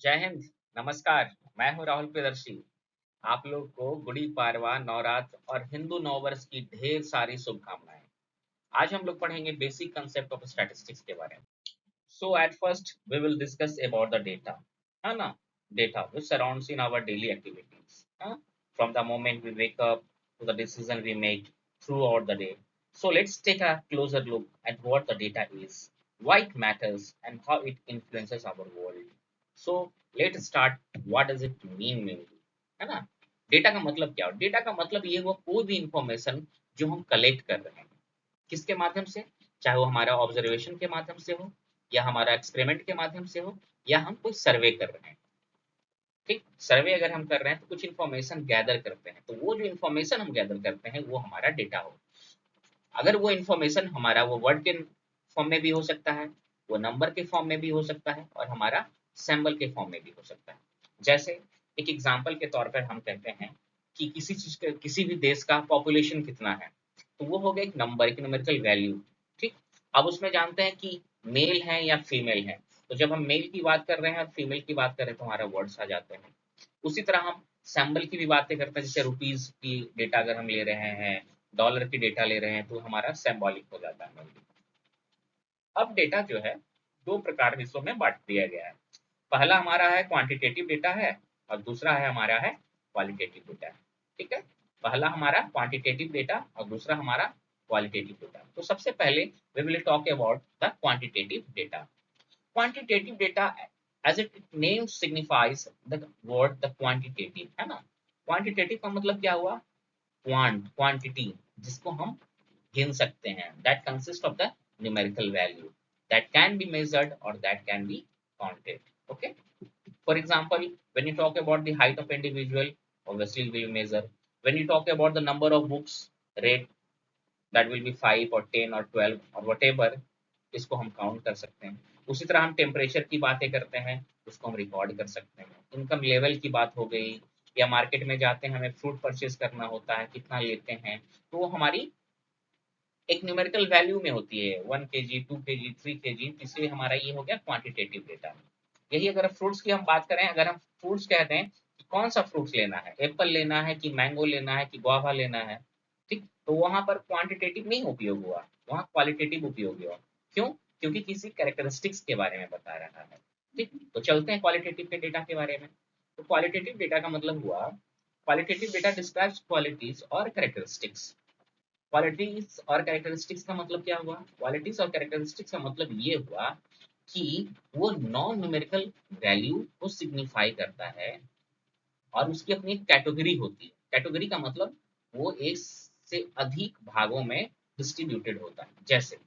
जय हिंद, नमस्कार। मैं हूँ राहुल प्रियदर्शी। आप लोग को गुड़ी पाड़वा, नवरात्र और हिंदू नववर्ष की ढेर सारी शुभकामनाएं। आज हम लोग पढ़ेंगे बेसिक कंसेप्ट ऑफ स्टैटिस्टिक्स के बारे में। So at first we will discuss about the data, है ना? Data which surrounds in our daily activities, from the moment we wake up to the decision we make throughout the day. So let's take a closer look at what the data is, why it matters, and how it influences our world. So let's start. What does it mean mainly? है ना? Data का मतलब क्या? Data का मतलब ये हुआ कोई भी इंफॉर्मेशन जो हम कलेक्ट कर रहे हैं। किसके माध्यम से? चाहे वो हमारा ऑब्जर्वेशन के माध्यम से हो, या हमारा एक्सपेरिमेंट के माध्यम से हो, या हम कोई सर्वे कर रहे हैं। ठीक, सर्वे अगर हम कर रहे हैं तो कुछ इन्फॉर्मेशन गैदर करते हैं, तो वो जो इन्फॉर्मेशन हम गैदर करते हैं वो हमारा डेटा हो। अगर वो इन्फॉर्मेशन हमारा वो वर्ड के फॉर्म में भी हो सकता है, वो नंबर के फॉर्म में भी हो सकता है, और हमारा सैम्बल के फॉर्म में भी हो सकता है। जैसे एक एग्जाम्पल के तौर पर हम कहते हैं कि किसी चीज का, किसी भी देश का पॉपुलेशन कितना है, तो वो हो गया एक नंबर, एक न्यूमेरिकल वैल्यू। ठीक, अब उसमें जानते हैं कि मेल है या फीमेल है। तो जब हम मेल की बात कर रहे हैं और फीमेल की बात कर रहे हैं तो हमारा वर्ड्स आ जाते हैं। उसी तरह हम सैम्बल की भी बातें करते हैं, जैसे रुपीज की डेटा अगर हम ले रहे हैं, डॉलर की डेटा ले रहे हैं, तो हमारा सिंबॉलिक हो जाता है। अब डेटा जो है दो प्रकार हिस्सों में बांट दिया गया है। पहला हमारा है क्वांटिटेटिव डेटा है, और दूसरा है हमारा है क्वालिटेटिव डेटा है। ठीक है, पहला हमारा क्वांटिटेटिव डेटा और दूसरा हमारा क्वालिटेटिव डेटा। तो सबसे पहले we will talk about the quantitative data. Quantitative data, as it name signifies the word the quantitative, है ना? क्वांटिटेटिव का मतलब क्या हुआ? क्वांटिटी, जिसको हम गिन सकते हैं, that consist of the numerical value that can be measured और that can be counted. Okay, for example, when you talk about the height of individual, obviously we will measure. When you talk about the number of books read, that will be 5 or 10 or 12 or whatever, इसको हम count कर सकते हैं. उसी तरह हम temperature की बातें करते हैं, उसको हम रिकॉर्ड कर सकते हैं. इनकम लेवल की बात हो गई, या मार्केट में जाते हैं, हमें फ्रूट परचेज करना होता है, कितना लेते हैं, तो वो हमारी एक न्यूमेरिकल वैल्यू में होती है, 1 kg, 2 kg, 3 kg. इसलिए हमारा ये हो गया क्वांटिटेटिव डेटा. यही अगर फ्रूट्स की हम बात करें, अगर हम फ्रूट्स कहते हैं कि कौन सा फ्रूट्स लेना है, एप्पल लेना है कि मैंगो लेना है कि गुआवा लेना है, ठीक, तो वहां पर क्वांटिटेटिव नहीं उपयोग हुआ, वहां क्वालिटेटिव उपयोग हुआ. क्यों? क्योंकि किसी कैरेक्टरिस्टिक्स के बारे में बता रहा है. ठीक, तो चलते हैं क्वालिटेटिव के डेटा के बारे में. तो क्वालिटेटिव डेटा का मतलब हुआ, क्वालिटेटिव डेटा डिस्क्राइब्स क्वालिटीज और कैरेक्टरिस्टिक्स. क्वालिटीज और कैरेक्टरिस्टिक्स का मतलब क्या हुआ? क्वालिटीज और कैरेक्टरिस्टिक्स का मतलब ये हुआ कि वो नॉन न्यूमेरिकल वैल्यू को सिग्निफाई करता है, और उसकी अपनी एक कैटेगरी होती है. कैटेगरी का मतलब वो एक से अधिक भागों में डिस्ट्रीब्यूटेड होता है. जैसे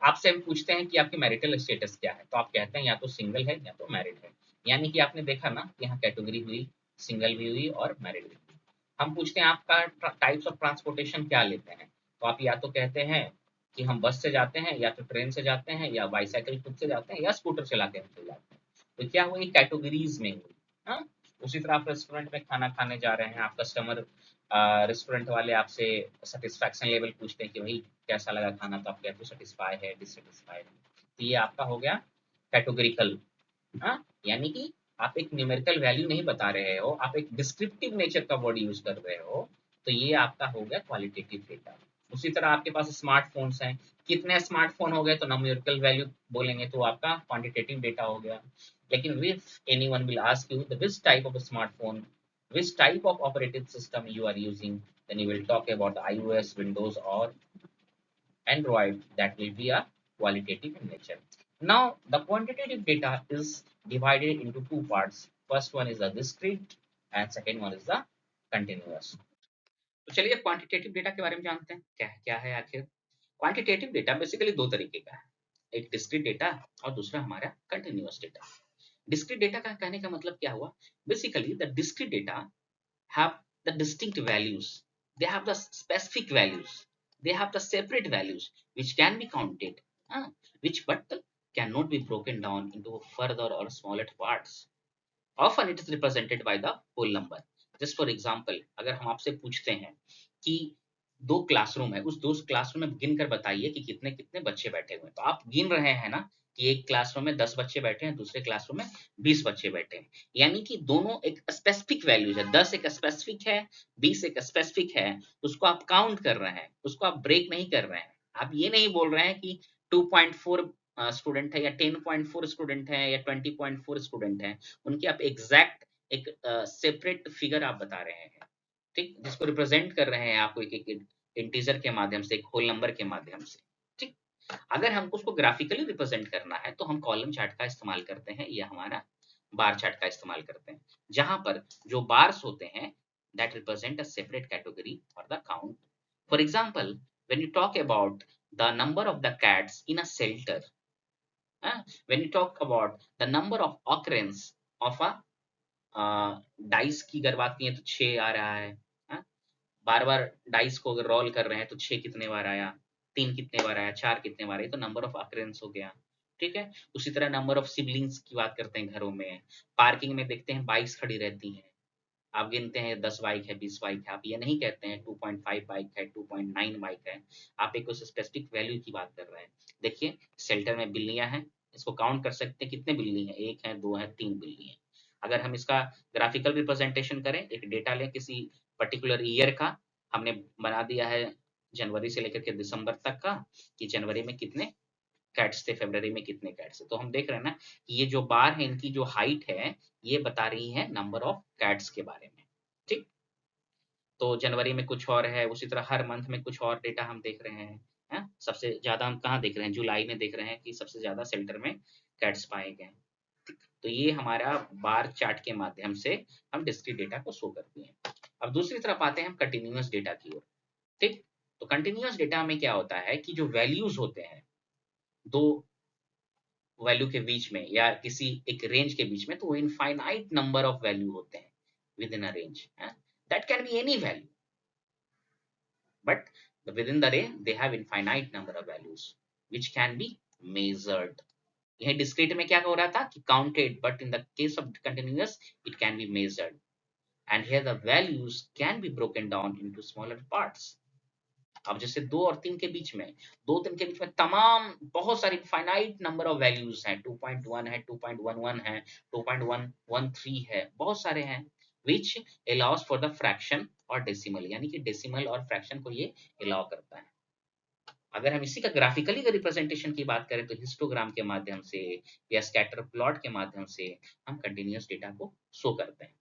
आपसे हम पूछते हैं कि आपकी मैरिटल स्टेटस क्या है, तो आप कहते हैं या तो सिंगल है या तो मैरिड है. यानी कि आपने देखा ना, यहाँ कैटेगरी हुई, सिंगल भी हुई और मैरिड भी हुई. हम पूछते हैं आपका टाइप्स ऑफ ट्रांसपोर्टेशन क्या लेते हैं, तो आप या तो कहते हैं कि हम बस से जाते हैं, या तो ट्रेन से जाते हैं, या बाईसाइकिल खुद से जाते हैं, या स्कूटर चला के हम चले जाते हैं. तो क्या हुई? कैटेगरीज में हुई. हाँ, उसी तरह आप रेस्टोरेंट में खाना खाने जा रहे हैं, आप कस्टमर, रेस्टोरेंट वाले आपसे सेटिस्फैक्शन लेवल पूछते हैं कि भाई कैसा लगा खाना, तो आप कहते हो सेटिस्फाई है, डिससेटिस्फाइड है. तो ये आपका हो गया कैटेगोरिकल. हाँ, यानी कि आप एक न्यूमेरिकल वैल्यू नहीं बता रहे हो, आप एक डिस्क्रिप्टिव नेचर का वर्ड यूज कर रहे हो, तो ये आपका हो गया क्वालिटेटिव डेटा. उसी तरह आपके पास स्मार्टफोन्स हैं, कितने स्मार्टफोन हो गए, तो न्यूमेरिकल वैल्यू बोलेंगे, तो आपका क्वांटिटेटिव डेटा हो गया. लेकिन if anyone will ask you the which type of smartphone, which type of operating system you are using, then you will talk about the iOS, Windows or Android. That will be a qualitative in nature. Now, the quantitative data is divided into two parts. First one is the discrete and second one is the continuous. तो चलिए quantitative data के बारे में जानते हैं, क्या क्या है आखिर. क्वांटिटेटिव डेटा बेसिकली दो तरीके का है, एक डिस्क्रीट डेटा और दूसरा हमारा कंटिन्यूअस डेटा. डिस्क्रीट डेटा का कहने का मतलब क्या हुआ? Basically the discrete data have the distinct values. They have the specific values. They have the separate values which can be counted, which but cannot be broken down into further or smaller parts. Often it is represented by the whole number. Just for example, अगर हम आपसे पूछते हैं कि दो classroom है, उस दो क्लासरूम में गिन कर बताइए कि कितने कितने बच्चे बैठे हुए हैं, तो आप गिन रहे हैं ना, कि एक क्लासरूम में 10 बच्चे बैठे हैं, दूसरे क्लासरूम में 20 बच्चे बैठे हैं, यानी कि दोनों एक स्पेसिफिक वैल्यूज है, 10 एक स्पेसिफिक है, 20 एक स्पेसिफिक है, उसको आप काउंट कर रहे हैं, उसको आप ब्रेक नहीं कर रहे हैं। आप ये नहीं बोल रहे हैं कि 2.4 स्टूडेंट है या 10.4 स्टूडेंट है या 20.4 स्टूडेंट है, उनके आप एग्जैक्ट एक सेपरेट फिगर आप बता रहे हैं, ठीक, जिसको रिप्रेजेंट कर रहे हैं आपको एक एक इंटीजर के माध्यम से, एक होल नंबर के माध्यम से, ठीक। अगर हमको उसको ग्राफिकली रिप्रेजेंट करना है तो हम कॉलम चार्ट का इस्तेमाल करते हैं या हमारा बार चार्ट का इस्तेमाल करते हैं, जहां पर जो बार्स होते हैं that represent a separate category or the count. For example, when you talk about the number of the cats in a shelter, when you talk about the number of occurrence of a dice की अगर बात की तो 6 आ रहा है, बार बार dice को अगर role कर रहे हैं तो 6 कितने बार आया, 3 कितने बार आया, 4 कितने बार आया, तो नंबर ऑफ अकरेंस हो गया, ठीक है। उसी तरह नंबर ऑफ सिबलिंग्स की बात करते हैं घरों में, पार्किंग में देखते हैं बाइक्स खड़ी रहती हैं, आप गिनते हैं 10 बाइक है, 20 बाइक है, आप ये नहीं कहते हैं 2.5 बाइक है, 2.9 बाइक है, आप एक उस स्पेसिफिक वैल्यू की बात कर रहे हैं। देखिए शेल्टर में बिल्लियां हैं, इसको काउंट कर सकते हैं कितने बिल्ली हैं, 1 है, 2 है, 3 बिल्ली हैं। अगर हम इसका ग्राफिकल रिप्रेजेंटेशन करें, एक डेटा लें किसी पर्टिकुलर ईयर का, हमने बना दिया है जनवरी से लेकर के दिसंबर तक का, कि जनवरी में कितने कैट्स थे, फरवरी में कितने कैट्स थे, तो हम देख रहे हैं ना कि ये जो बार है इनकी जो हाइट है ये बता रही है नंबर ऑफ कैट्स के बारे में, ठीक। तो जनवरी में कुछ और है, उसी तरह हर मंथ में कुछ और डेटा हम देख रहे हैं, है? सबसे ज्यादा हम कहाँ देख रहे हैं, जुलाई में देख रहे हैं कि सबसे ज्यादा शेल्टर में कैट्स पाए गए। तो ये हमारा बार चार्ट के माध्यम से हम डिस्क्रीट डेटा को शो करते हैं। अब दूसरी तरफ आते हैं हम कंटिन्यूअस डेटा की ओर, ठीक। तो कंटिन्यूअस डेटा में क्या होता है कि जो वैल्यूज होते हैं दो वैल्यू के बीच में या किसी एक रेंज के बीच में, तो वो इनफाइनाइट नंबर ऑफ वैल्यू होते हैं with in a range, that can be any value, but within the range they have infinite number of values which can be measured. यह discrete में क्या हो रहा था कि counted, but in the case of continuous it can be measured, and here the values can be broken down into smaller parts. अब जैसे 2 और 3 के बीच में, 2-3 के बीच में तमाम बहुत सारी फाइनाइट नंबर ऑफ वैल्यूज हैं, 2.1 है, 2.11 है, 2.113 है, बहुत सारे हैं, which allows for the fraction और डेसिमल, यानी कि डेसिमल और फ्रैक्शन को ये अलाउ करता है। अगर हम इसी का ग्राफिकली रिप्रेजेंटेशन की बात करें तो हिस्टोग्राम के माध्यम से या स्कैटर प्लॉट के माध्यम से हम कंटिन्यूअस डेटा को शो करते हैं।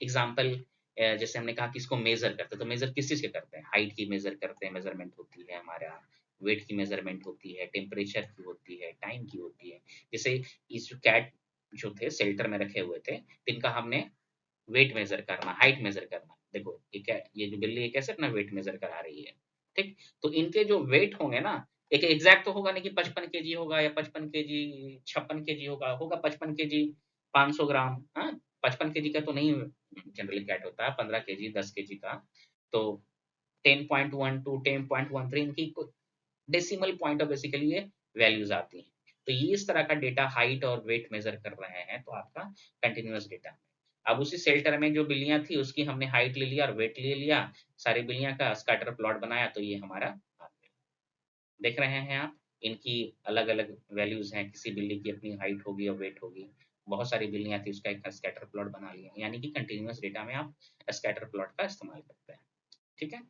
एग्जाम्पल, जैसे हमने कहा कि इसको मेजर करते हैं, तो मेजर किस चीज के करते हैं, हाइट की मेजर करते हैं, मेजरमेंट होती है हमारा, वेट की मेजरमेंट होती है, टेम्परेचर की होती है, टाइम की होती है। जैसे इस जो कैट जो थे शेल्टर में रखे हुए थे, इनका हमने वेट मेजर करना, हाइट मेजर करना, देखो ये जो बिल्ली है कैसे अपना वेट मेजर करा रही है, ठीक। तो इनके जो वेट होंगे ना, एक एग्जैक्ट तो होगा नहीं कि 55 केजी होगा या 55 केजी 56 केजी होगा, होगा 55 केजी 500 ग्राम, हाँ, 55 केजी का तो नहीं जनरली कैट होता है, 15 केजी 10 केजी का। तो 10.12 10.13 इनकी डेसिमल पॉइंट ऑफ बेसिकली ये वैल्यूज आती हैं। तो ये इस तरह का डेटा हाइट और वेट मेजर कर रहे हैं, तो आपका कंटिन्यूअस डेटा। अब उसी शेल्टर में जो बिल्लियां थी उसकी हमने हाइट ले लिया और वेट ले लिया, सारी बिल्लियां का स्कैटर प्लॉट बनाया, तो ये हमारा आ गया। देख रहे हैं आप, इनकी अलग अलग वैल्यूज हैं, किसी बिल्ली की अपनी हाइट होगी और वेट होगी, बहुत सारी बिल्लियां थी उसका एक स्कैटर प्लॉट बना लिया, यानी कि कंटिन्यूअस डेटा में आप स्कैटर प्लॉट का इस्तेमाल करते हैं, ठीक है।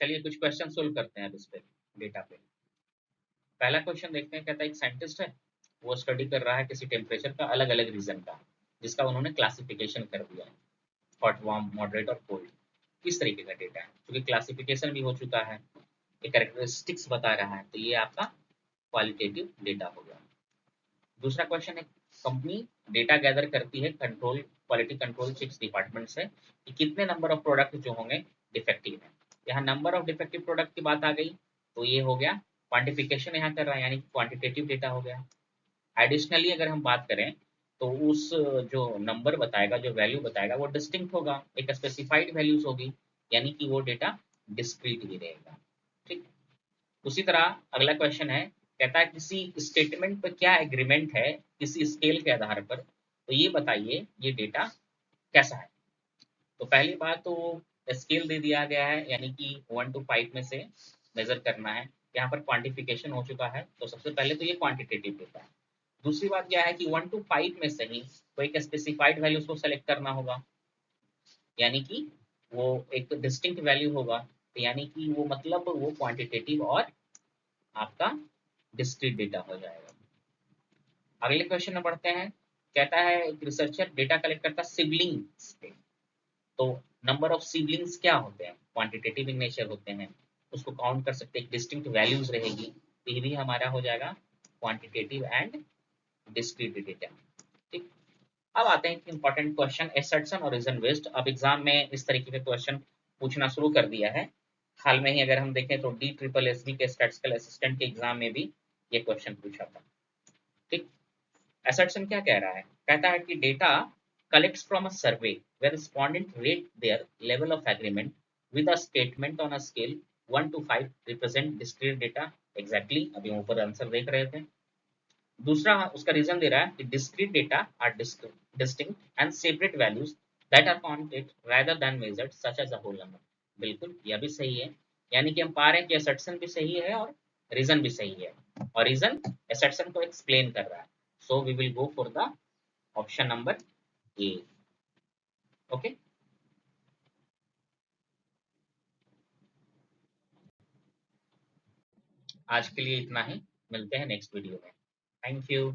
चलिए कुछ क्वेश्चन सोल्व करते हैं अब इस पे, डेटा पे। पहला क्वेश्चन देखते हैं, कहता है एक साइंटिस्ट है, वो स्टडी कर रहा है किसी टेम्परेचर का अलग अलग रीजन का, जिसका उन्होंने क्लासिफिकेशन कर दिया है, हॉट, वार्म, मॉडरेट और कोल्ड। किस तरीके का डेटा है, क्योंकि क्लासिफिकेशन भी हो चुका है, ये कैरेक्टरिस्टिक्स बता रहा है, तो ये आपका क्वालिटेटिव डेटा हो गया। दूसरा क्वेश्चन है, कंपनी डेटा गैदर करती है कंट्रोल क्वालिटी कंट्रोल 6 डिपार्टमेंट से कि कितने नंबर ऑफ प्रोडक्ट जो होंगे डिफेक्टिव है। यहाँ नंबर ऑफ डिफेक्टिव प्रोडक्ट की बात आ गई, तो ये हो गया क्वांटिफिकेशन यहाँ कर रहा है, यानी क्वांटिटेटिव डेटा हो गया। एडिशनली अगर हम बात करें तो उस जो नंबर बताएगा, जो वैल्यू बताएगा वो डिस्टिंक्ट होगा, एक स्पेसिफाइड वैल्यूज होगी, यानी कि वो डेटा डिस्क्रीट भी रहेगा, ठीक। उसी तरह अगला क्वेश्चन है, कहता है किसी स्टेटमेंट पर क्या एग्रीमेंट है किसी स्केल के आधार पर, तो ये बताइए ये डेटा कैसा है। तो पहली बात तो स्केल दे दिया गया है, यानी कि 1 to 5 में से मेजर करना है, यहाँ पर क्वांटिफिकेशन हो चुका है, तो सबसे पहले तो ये क्वांटिटेटिव डेटा है। दूसरी बात क्या है कि 1 to 5 में से ही कोई एक स्पेसिफाइड वैल्यूज को सेलेक्ट करना होगा, यानी कि वो एक डिस्टिंक्ट वैल्यू होगा, तो यानी कि वो मतलब वो क्वांटिटेटिव और आपका डिस्क्रीट डेटा हो जाएगा। अगले क्वेश्चन में बढ़ते हैं। कहता है एक रिसर्चर डेटा कलेक्ट करता सिबलिंग्स पे, तो नंबर ऑफ सिबलिंग्स क्या होते हैं, क्वांटिटेटिव इन नेचर होते हैं, उसको काउंट कर सकते हैं, डिस्टिंक्ट वैल्यूज रहेगी, तो ये भी हमारा हो जाएगा क्वांटिटेटिव एंड डिस्क्रीट डेटा। ठीक। अब आते हैं इंपॉर्टेंट क्वेश्चन एसर्शन और रीजन बेस्ड। अब एग्जाम में इस तरीके के क्वेश्चन पूछना शुरू कर दिया है। हाल में ही अगर हम देखें तो DSSB के स्टैटिस्टिकल असिस्टेंट के एग्जाम में भी ये क्वेश्चन पूछा था। ठीक। assertion क्या कह रहा है, कहता है कि data collects from a survey where respondents rate their level of agreement with a statement on a scale 1 to 5 represent discrete data। Exactly अभी ऊपर आंसर देख रहे थे। दूसरा उसका रीजन दे रहा है कि discrete data are distinct and separate values that are counted rather than measured such as a whole number। बिल्कुल यह भी सही है, यानी कि हम पा रहे हैं कि असर्शन भी सही है और रीजन भी सही है, और रीजन असर्शन को एक्सप्लेन कर रहा है। So we will go for the option number A. Okay, आज के लिए इतना ही, मिलते हैं नेक्स्ट वीडियो में। Thank you.